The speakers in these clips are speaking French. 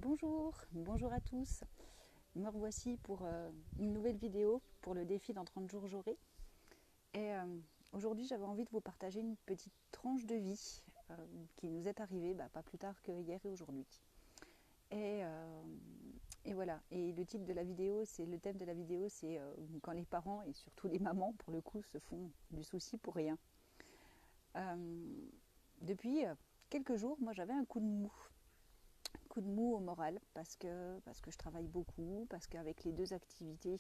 Bonjour à tous. Me revoici pour une nouvelle vidéo pour le défi dans 30 jours j'aurai. Et aujourd'hui j'avais envie de vous partager une petite tranche de vie qui nous est arrivée pas plus tard que hier et aujourd'hui. Et, euh, et voilà, et le titre de la vidéo, le thème de la vidéo, c'est quand les parents et surtout les mamans pour le coup se font du souci pour rien. Depuis quelques jours, moi j'avais un coup de mou au moral parce que je travaille beaucoup, parce qu'avec les deux activités,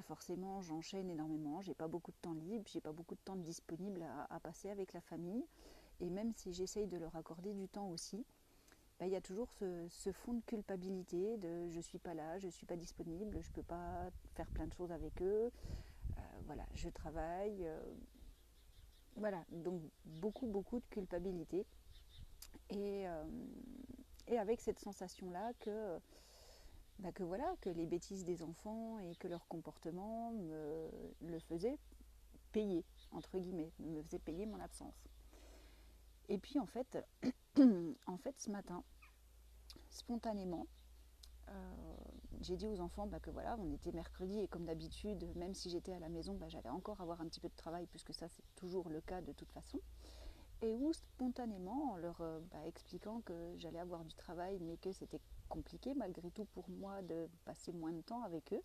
forcément j'enchaîne énormément, j'ai pas beaucoup de temps libre, j'ai pas beaucoup de temps disponible à passer avec la famille, et même si j'essaye de leur accorder du temps aussi, il y a toujours ce fond de culpabilité de je suis pas là, je suis pas disponible, je peux pas faire plein de choses avec eux, voilà, je travaille, voilà, donc beaucoup de culpabilité. Et, euh, et avec cette sensation là que les bêtises des enfants et que leur comportement me le faisaient payer, entre guillemets, me faisait payer mon absence. Et puis en fait, ce matin, spontanément, euh, j'ai dit aux enfants que voilà, on était mercredi et comme d'habitude, même si j'étais à la maison, j'allais encore avoir un petit peu de travail puisque ça c'est toujours le cas de toute façon. Et où spontanément, en leur expliquant que j'allais avoir du travail mais que c'était compliqué malgré tout pour moi de passer moins de temps avec eux,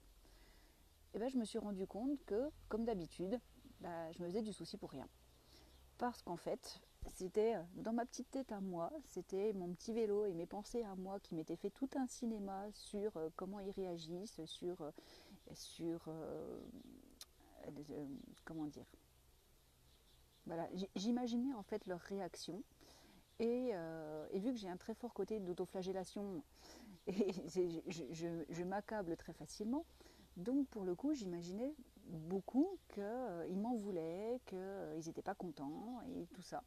je me suis rendu compte que, comme d'habitude, je me faisais du souci pour rien. Parce qu'en fait, c'était dans ma petite tête à moi, c'était mon petit vélo et mes pensées à moi qui m'étaient fait tout un cinéma sur comment ils réagissent, sur comment dire. Voilà, j'imaginais en fait leur réaction. Et vu que j'ai un très fort côté d'autoflagellation et je m'accable très facilement, donc pour le coup j'imaginais beaucoup qu'ils m'en voulaient, qu'ils n'étaient pas contents et tout ça.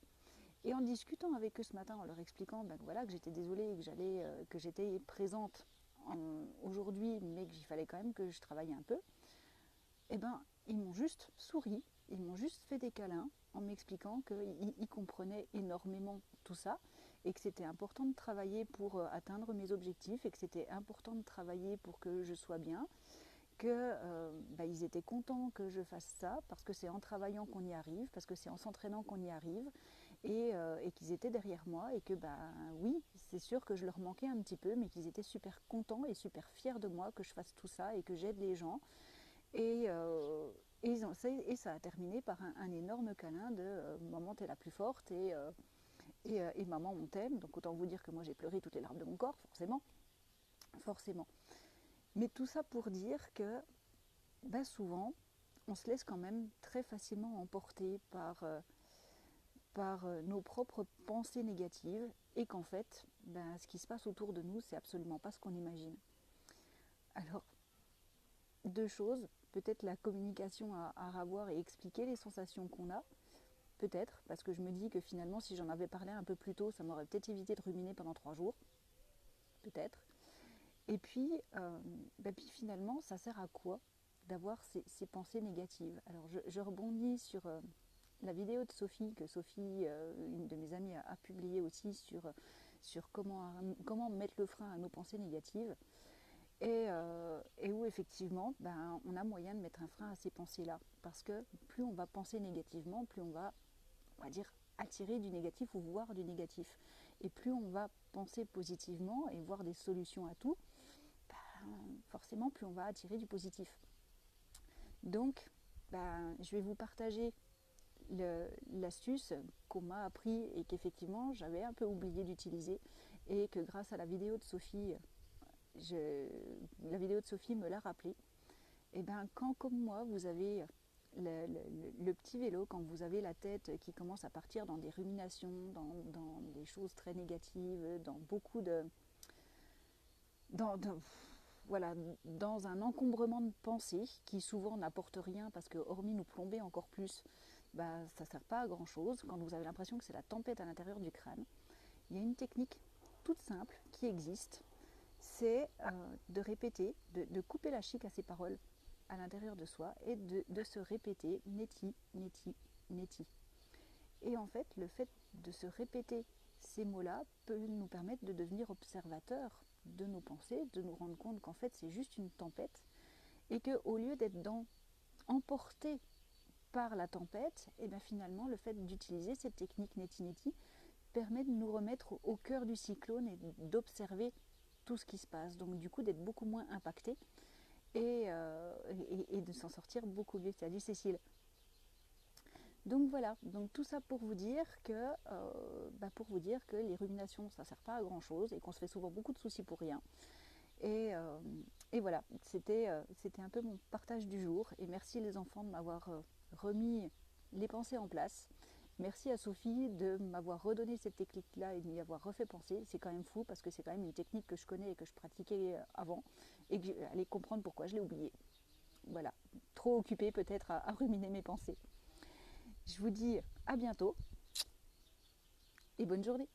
Et en discutant avec eux ce matin, en leur expliquant voilà, que j'étais désolée, que j'étais présente aujourd'hui, mais qu'il fallait quand même que je travaille un peu, ils m'ont juste souri, ils m'ont juste fait des câlins en m'expliquant qu'ils comprenaient énormément tout ça et que c'était important de travailler pour atteindre mes objectifs et que c'était important de travailler pour que je sois bien, qu'ils étaient contents que je fasse ça parce que c'est en travaillant qu'on y arrive, parce que c'est en s'entraînant qu'on y arrive et qu'ils étaient derrière moi et que oui, c'est sûr que je leur manquais un petit peu mais qu'ils étaient super contents et super fiers de moi que je fasse tout ça et que j'aide les gens et, et ça a terminé par un énorme câlin de maman t'es la plus forte et maman on t'aime. Donc autant vous dire que moi j'ai pleuré toutes les larmes de mon corps, forcément. Mais tout ça pour dire que souvent on se laisse quand même très facilement emporter par nos propres pensées négatives et qu'en fait ce qui se passe autour de nous c'est absolument pas ce qu'on imagine. Alors deux choses, peut-être la communication à avoir et expliquer les sensations qu'on a, peut-être, parce que je me dis que finalement si j'en avais parlé un peu plus tôt, ça m'aurait peut-être évité de ruminer pendant 3 jours, peut-être. Et puis finalement, ça sert à quoi d'avoir ces pensées négatives? Alors je rebondis sur la vidéo de Sophie, que Sophie, une de mes amies, a publiée aussi sur comment mettre le frein à nos pensées négatives. Et où effectivement, on a moyen de mettre un frein à ces pensées-là. Parce que plus on va penser négativement, plus on va dire, attirer du négatif ou voir du négatif. Et plus on va penser positivement et voir des solutions à tout, forcément, plus on va attirer du positif. Donc, je vais vous partager l'astuce qu'on m'a appris et qu'effectivement j'avais un peu oublié d'utiliser et que grâce à la vidéo de Sophie, la vidéo de Sophie me l'a rappelé. Et quand comme moi vous avez le petit vélo, quand vous avez la tête qui commence à partir dans des ruminations, dans des choses très négatives, dans beaucoup de dans, voilà, dans un encombrement de pensée qui souvent n'apporte rien parce que hormis nous plomber encore plus, ça ne sert pas à grand chose. Quand vous avez l'impression que c'est la tempête à l'intérieur du crâne, il y a une technique toute simple qui existe, c'est de répéter, de couper la chic à ses paroles à l'intérieur de soi et de se répéter neti, neti, neti. Et en fait, le fait de se répéter ces mots-là peuvent nous permettre de devenir observateurs de nos pensées, de nous rendre compte qu'en fait c'est juste une tempête et qu'au lieu d'être emporté par la tempête, et bien finalement le fait d'utiliser cette technique neti-neti permet de nous remettre au cœur du cyclone et d'observer tout ce qui se passe. Donc du coup d'être beaucoup moins impacté et de s'en sortir beaucoup mieux. Salut Cécile. Donc voilà, donc tout ça pour vous dire que, les ruminations ça sert pas à grand chose et qu'on se fait souvent beaucoup de soucis pour rien. Et voilà, c'était un peu mon partage du jour. Et merci les enfants de m'avoir remis les pensées en place. Merci à Sophie de m'avoir redonné cette technique-là et de m'y avoir refait penser. C'est quand même fou parce que c'est quand même une technique que je connais et que je pratiquais avant et que j'allais comprendre pourquoi je l'ai oubliée. Voilà, trop occupée peut-être à ruminer mes pensées. Je vous dis à bientôt et bonne journée.